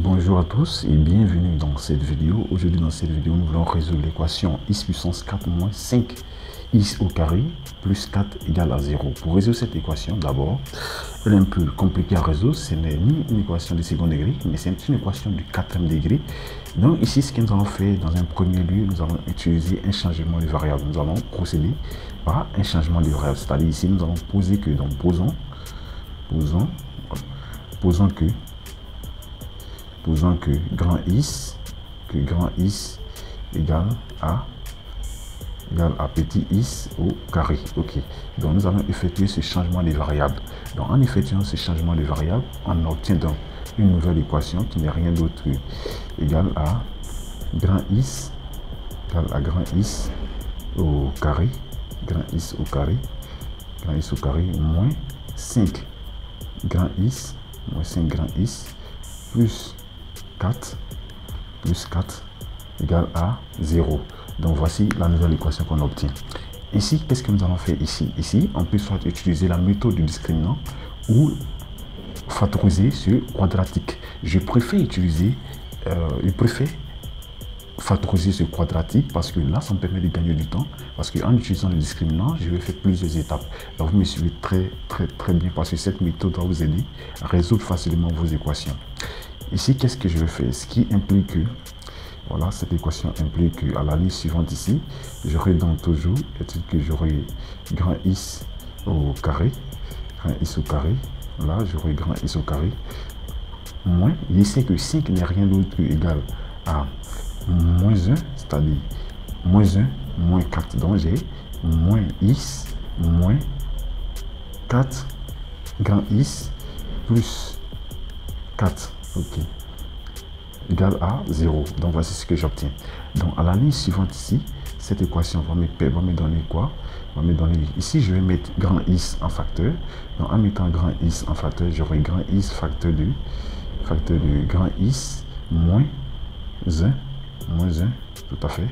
Bonjour à tous et bienvenue dans cette vidéo. Aujourd'hui dans cette vidéo, nous allons résoudre l'équation x puissance 4 moins 5 x au carré plus 4 égale à 0. Pour résoudre cette équation, d'abord, elle est un peu compliquée à résoudre. Ce n'est ni une équation du second degré, mais c'est une équation du quatrième degré. Donc ici, ce que nous allons faire dans un premier lieu, nous allons utiliser un changement de variable. Nous allons procéder par un changement de variable. C'est-à-dire ici, nous allons poser que, donc posons que grand is égale à petit is au carré. Ok, donc nous allons effectuer ce changement de variable. Donc en effectuant ce changement de variable, on obtient donc une nouvelle équation qui n'est rien d'autre que égale à grand is au carré, moins 5 grand is plus 4 égale à 0. Donc voici la nouvelle équation qu'on obtient. Ici, qu'est-ce que nous allons faire ici? Ici, on peut soit utiliser la méthode du discriminant ou factoriser ce quadratique. Je préfère factoriser ce quadratique parce que là, ça me permet de gagner du temps. Parce qu'en utilisant le discriminant, je vais faire plusieurs étapes. Donc vous me suivez très bien parce que cette méthode va vous aider à résoudre facilement vos équations. Ici, qu'est-ce que je vais faire? Ce qui implique que, voilà, cette équation implique qu'à la ligne suivante ici, j'aurai donc toujours, que j'aurai grand is au carré, là, j'aurai grand is au carré, moins, il sait que 5 n'est rien d'autre que égal à moins 1, c'est-à-dire moins 1, moins 4, donc j'ai moins is, moins 4, grand is, plus 4. Ok, égale à 0. Donc voici ce que j'obtiens. Donc à la ligne suivante ici, cette équation va me donner quoi? Va me donner ici, je vais mettre grand is en facteur. Donc en mettant grand is en facteur, j'aurai grand is facteur de grand is moins 1, tout à fait.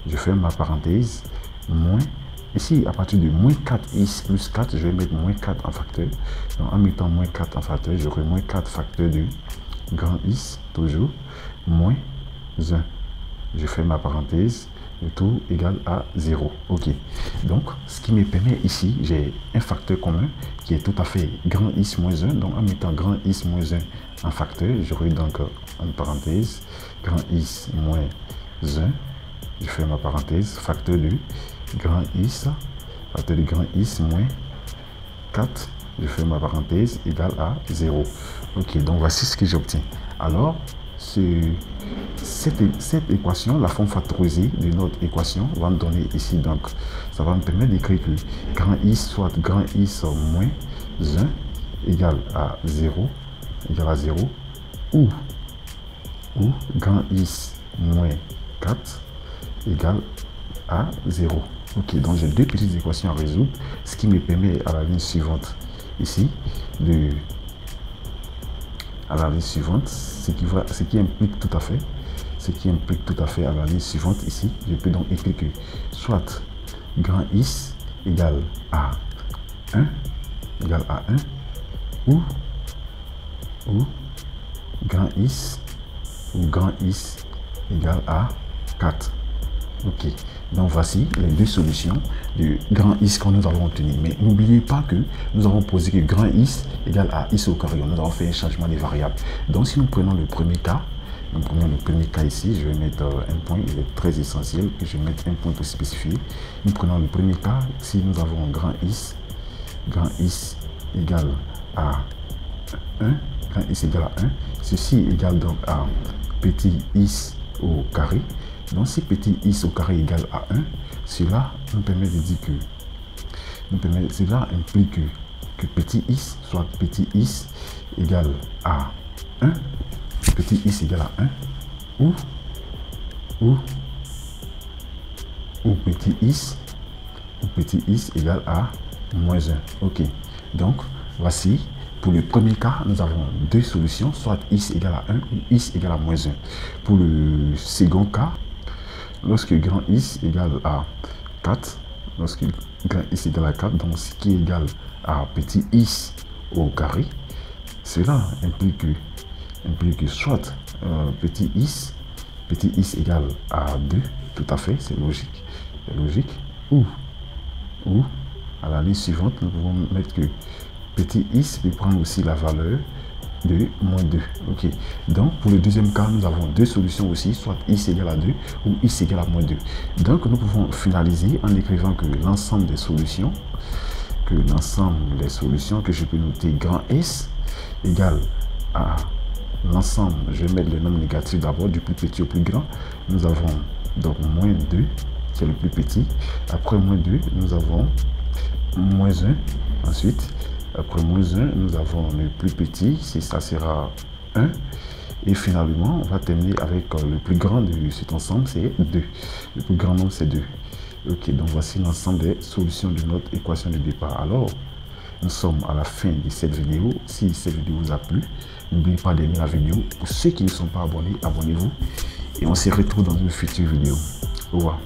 Je ferme ma parenthèse, moins. Ici, à partir de moins 4 is plus 4, je vais mettre moins 4 en facteur. Donc en mettant moins 4 en facteur, j'aurai moins 4 facteur de grand is, toujours, moins 1. Je fais ma parenthèse, le tout égal à 0. Ok. Donc, ce qui me permet ici, j'ai un facteur commun qui est tout à fait grand is moins 1. Donc, en mettant grand is moins 1 en facteur, j'aurai donc en parenthèse grand is moins 1. Je fais ma parenthèse, facteur de grand is moins 4. Je fais ma parenthèse égale à 0. Ok, donc voici ce que j'obtiens. Alors, cette équation, la forme factorisée de notre équation, va me donner ici, donc, ça va me permettre d'écrire que grand is soit grand is moins 1 égale à 0, ou grand is moins 4 égale à 0. Ok, donc j'ai deux petites équations à résoudre, ce qui me permet à la ligne suivante ici ce qui implique tout à fait à la ligne suivante ici, je peux donc écrire que soit grand is égale à 1 ou grand is égale à 4. Ok, donc voici les deux solutions de grand is que nous avons obtenu. Mais n'oubliez pas que nous avons posé que grand is égale à is au carré. Nous avons fait un changement des variables. Donc si nous prenons le premier cas, ici, je vais mettre un point, il est très essentiel que je mette un point pour spécifier. Nous prenons le premier cas, si nous avons grand is égale à 1, ceci égale donc à petit is au carré. Donc si petit is au carré égale à 1, cela nous permet de dire que cela implique que petit is soit petit is égale à 1, petit is égale à 1, ou petit is égale à moins 1. Ok, donc voici. Pour le premier cas, nous avons deux solutions, soit is égale à 1 ou is égale à moins 1. Pour le second cas, lorsque grand is égale à 4, donc ce qui est égal à petit is au carré, cela implique que implique que soit petit is égale à 2, tout à fait, c'est logique. C'est logique. Ou à la ligne suivante, nous pouvons mettre que petit is peut prendre aussi la valeur de moins 2. Ok. Donc, pour le deuxième cas, nous avons deux solutions aussi, soit is égale à 2 ou is égale à moins 2. Donc, nous pouvons finaliser en écrivant que l'ensemble des solutions, que je peux noter grand S égale à l'ensemble, je vais mettre le nombre négatif d'abord, du plus petit au plus grand. Nous avons donc moins 2, qui est le plus petit. Après moins 2, nous avons moins 1. Ensuite, après moins 1, nous avons le plus petit, ça sera 1. Et finalement, on va terminer avec le plus grand de cet ensemble, c'est 2. Le plus grand nombre, c'est 2. Ok, donc voici l'ensemble des solutions de notre équation de départ. Alors, nous sommes à la fin de cette vidéo. Si cette vidéo vous a plu, n'oubliez pas d'aimer la vidéo. Pour ceux qui ne sont pas abonnés, abonnez-vous. Et on se retrouve dans une future vidéo. Au revoir.